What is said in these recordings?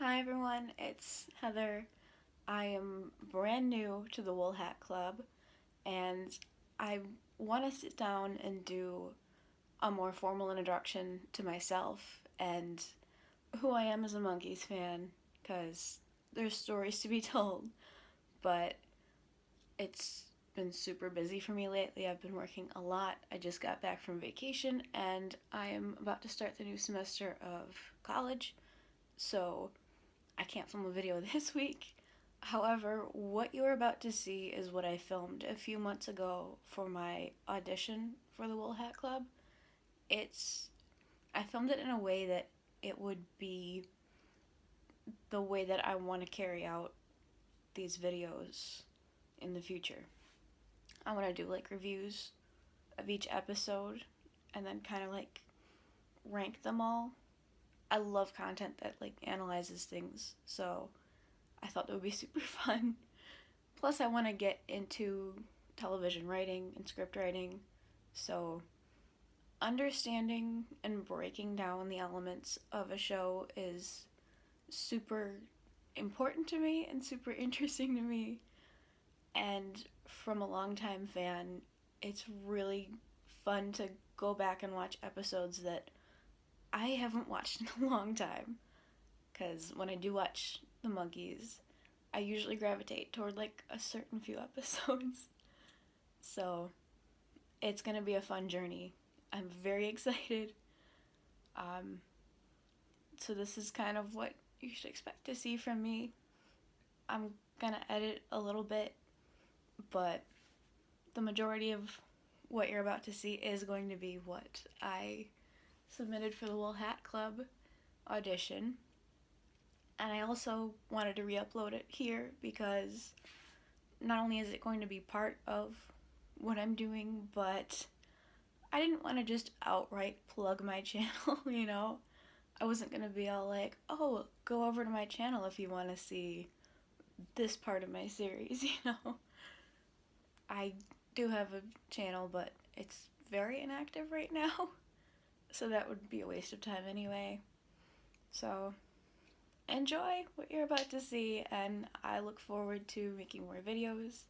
Hi everyone, it's Heather. I am brand new to the Wool Hat Club and I want to sit down and do a more formal introduction to myself and who I am as a Monkees fan because there's stories to be told, but it's been super busy for me lately. I've been working a lot. I just got back from vacation and I am about to start the new semester of college, so I can't film a video this week. However, what you're about to see is what I filmed a few months ago for my audition for the Wool Hat Club. It's I filmed it in a way that it would be the way that I want to carry out these videos in the future. I want to do like reviews of each episode and then kind of like rank them all. I love content that like analyzes things, so I thought that would be super fun. Plus, I want to get into television writing and script writing, so understanding and breaking down the elements of a show is super important to me and super interesting to me. And from a longtime fan, it's really fun to go back and watch episodes that I haven't watched in a long time. Because when I do watch the Monkees, I usually gravitate toward like a certain few episodes. So it's gonna be a fun journey. I'm very excited. Um, so this is kind of what you should expect to see from me. I'm gonna edit a little bit, but the majority of what you're about to see is going to be what I submitted for the Wool Hat Club audition. And I also wanted to re-upload it here because not only is it going to be part of what I'm doing, but I didn't want to just outright plug my channel, you know? I wasn't going to be all like, oh, go over to my channel if you want to see this part of my series, you know? I do have a channel, but it's very inactive right now, so that would be a waste of time anyway. So, enjoy what you're about to see, and I look forward to making more videos.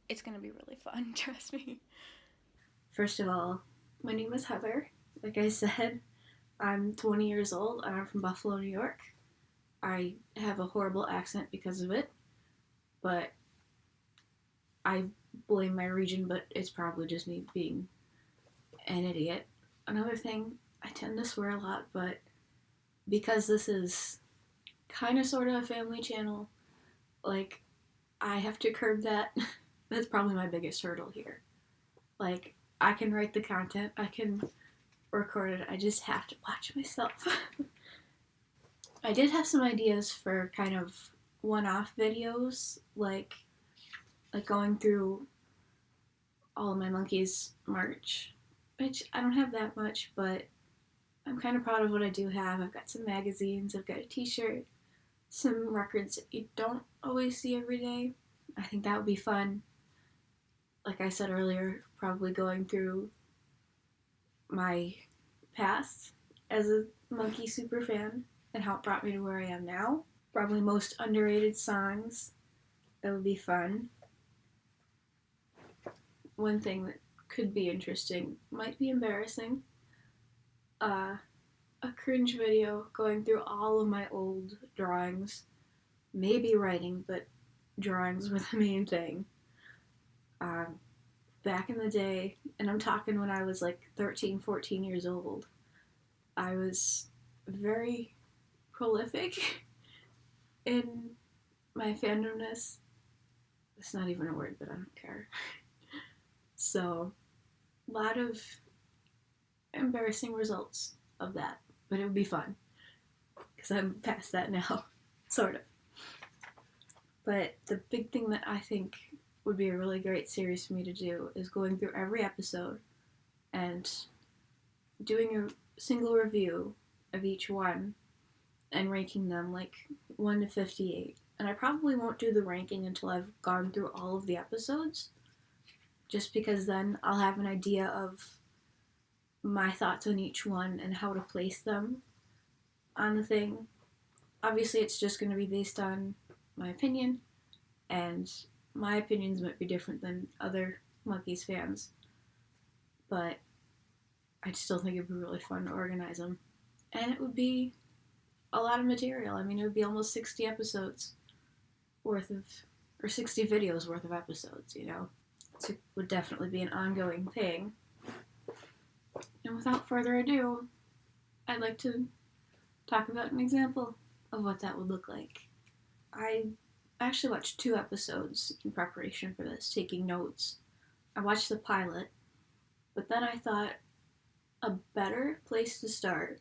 It's gonna be really fun, trust me. First of all, my name is Heather. Like I said, I'm 20 years old and I'm from Buffalo, New York. I have a horrible accent because of it, but I blame my region, but it's probably just me being an idiot. Another thing, I tend to swear a lot, but because this is kind of sort of a family channel, like, I have to curb that. That's probably my biggest hurdle here. Like, I can write the content, I can record it, I just have to watch myself. I did have some ideas for kind of one-off videos, like going through all of my Monkees merch, which I don't have that much, but I'm kind of proud of what I do have. I've got some magazines, I've got a t-shirt, some records that you don't always see every day. I think that would be fun. Like I said earlier, probably going through my past as a Monkee super fan and how it brought me to where I am now. Probably most underrated songs. That would be fun. One thing that could be interesting, might be embarrassing, uh, a cringe video going through all of my old drawings. Maybe writing, but drawings were the main thing. Um, Back in the day, and I'm talking when I was like 13, 14 years old, I was very prolific in my fandomness. It's not even a word, but I don't care. So, a lot of embarrassing results of that, but it would be fun because I'm past that now, sort of. But the big thing that I think would be a really great series for me to do is going through every episode and doing a single review of each one and ranking them like 1 to 58. And I probably won't do the ranking until I've gone through all of the episodes, just because then I'll have an idea of my thoughts on each one and how to place them on the thing. Obviously, it's just going to be based on my opinion, and my opinions might be different than other Monkees fans, but I still think it'd be really fun to organize them. And it would be a lot of material. I mean, it would be almost 60 episodes worth of, or 60 videos worth of episodes, you know? So it would definitely be an ongoing thing. And without further ado, I'd like to talk about an example of what that would look like. I actually watched 2 episodes in preparation for this, taking notes. I watched the pilot, but then I thought a better place to start,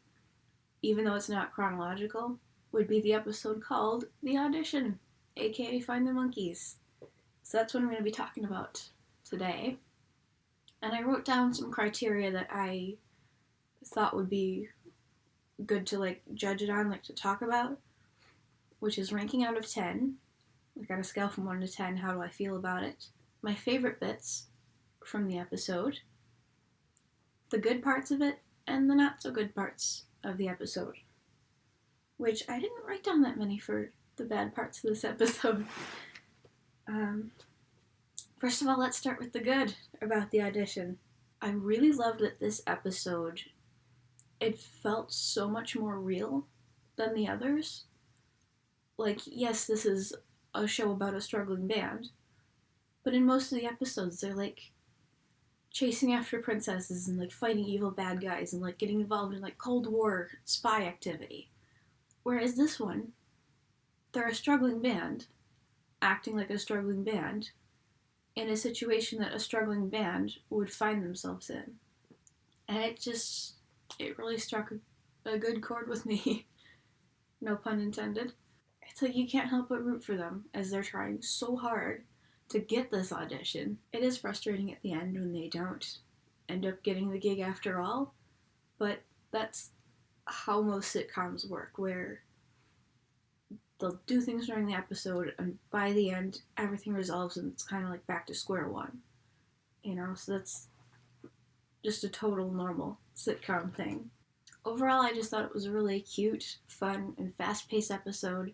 even though it's not chronological, would be the episode called The Audition, aka Find the Monkees. So that's what I'm going to be talking about today. And I wrote down some criteria that I thought would be good to like judge it on, like to talk about, which is ranking out of 10, like on a scale from 1 to 10, how do I feel about it? My favorite bits from the episode, the good parts of it, and the not so good parts of the episode. Which I didn't write down that many for the bad parts of this episode. First of all, let's start with the good about the audition. I really loved that this episode, it felt so much more real than the others. Like, yes, this is a show about a struggling band, but in most of the episodes, they're like chasing after princesses and like fighting evil bad guys and like getting involved in like Cold War spy activity. Whereas this one, they're a struggling band, acting like a struggling band, in a situation that a struggling band would find themselves in. And it really struck a good chord with me. No pun intended. It's like you can't help but root for them as they're trying so hard to get this audition. It is frustrating at the end when they don't end up getting the gig after all, but that's how most sitcoms work, where they'll do things during the episode and by the end everything resolves and it's kind of like back to square one, you know? So that's just a total normal sitcom thing. Overall, I just thought it was a really cute, fun, and fast-paced episode.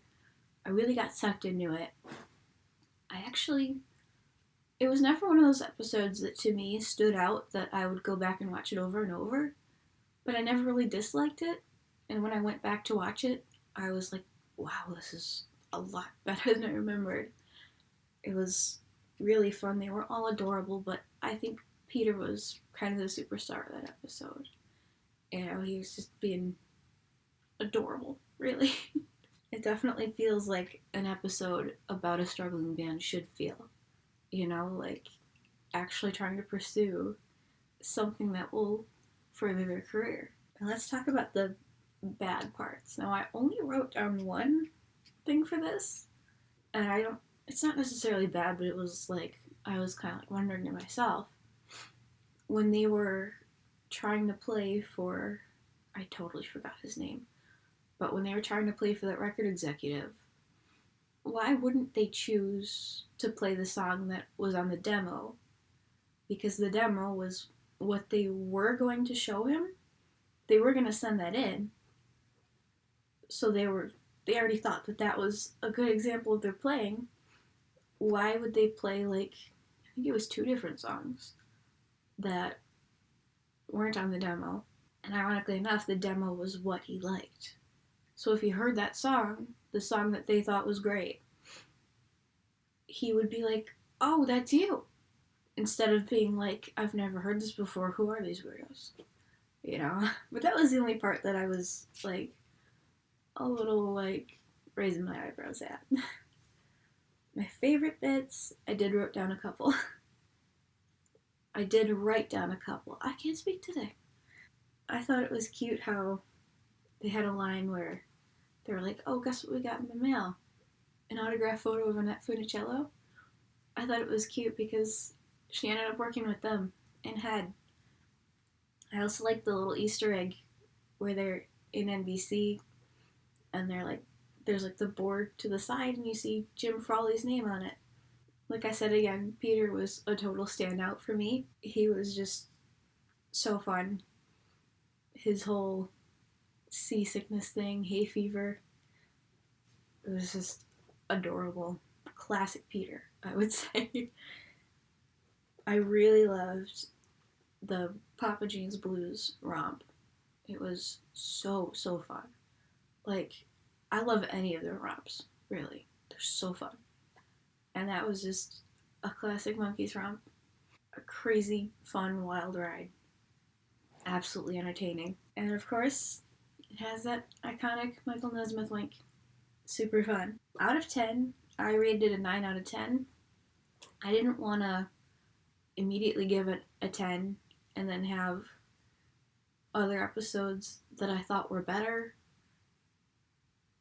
I really got sucked into it. It was never one of those episodes that to me stood out that I would go back and watch it over and over, but I never really disliked it, and when I went back to watch it, I was like, wow, this is a lot better than I remembered. It was really fun. They were all adorable, but I think Peter was kind of the superstar of that episode. You know, he was just being adorable, really. It definitely feels like an episode about a struggling band should feel. You know, like actually trying to pursue something that will further their career. And let's talk about the bad parts. Now, I only wrote down one thing for this, and it's not necessarily bad, but it was like, I was kind of like wondering to myself, when they were trying to play for, I totally forgot his name, but when they were trying to play for that record executive, why wouldn't they choose to play the song that was on the demo? Because the demo was what they were going to show him. They were going to send that in. So they already thought that was a good example of their playing. Why would they play, like, I think it was 2 different songs that weren't on the demo? And ironically enough, the demo was what he liked. So if he heard that song, the song that they thought was great, he would be like, oh, that's you. Instead of being like, I've never heard this before, who are these weirdos? You know? But that was the only part that I was, like, a little, like, raising my eyebrows at. My favorite bits, I did write down a couple. I can't speak today. I thought it was cute how they had a line where they were like, oh, guess what we got in the mail? An autograph photo of Annette Funicello. I thought it was cute because she ended up working with them and had. I also like the little Easter egg where they're in NBC and they're like, there's like the board to the side and you see Jim Frawley's name on it. Like I said again, Peter was a total standout for me. He was just so fun. His whole seasickness thing, hay fever, It was just adorable. Classic Peter, I would say. I really loved the Papa Jean's Blues romp. It was so fun. Like, I love any of their romps, really. They're so fun. And that was just a classic Monkees romp. A crazy, fun, wild ride. Absolutely entertaining. And of course, it has that iconic Michael Nesmith link. Super fun. Out of 10, I rated it a 9 out of 10. I didn't want to immediately give it a 10 and then have other episodes that I thought were better.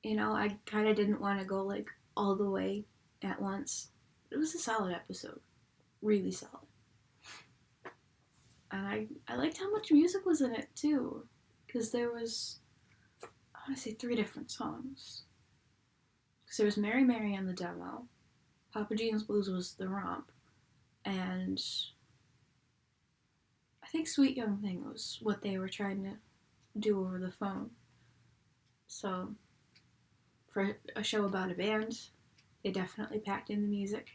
You know, I kind of didn't want to go like all the way at once. It was a solid episode. Really solid. And I liked how much music was in it too. Because there was, I want to say 3 different songs. Because there was Mary Mary on the demo, Papa Jean's Blues was the romp, and I think Sweet Young Thing was what they were trying to do over the phone. So, for a show about a band, they definitely packed in the music.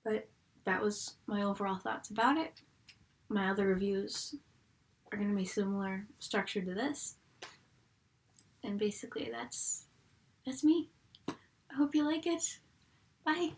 But that was my overall thoughts about it. My other reviews are going to be similar structure to this. And basically that's me. I hope you like it. Bye.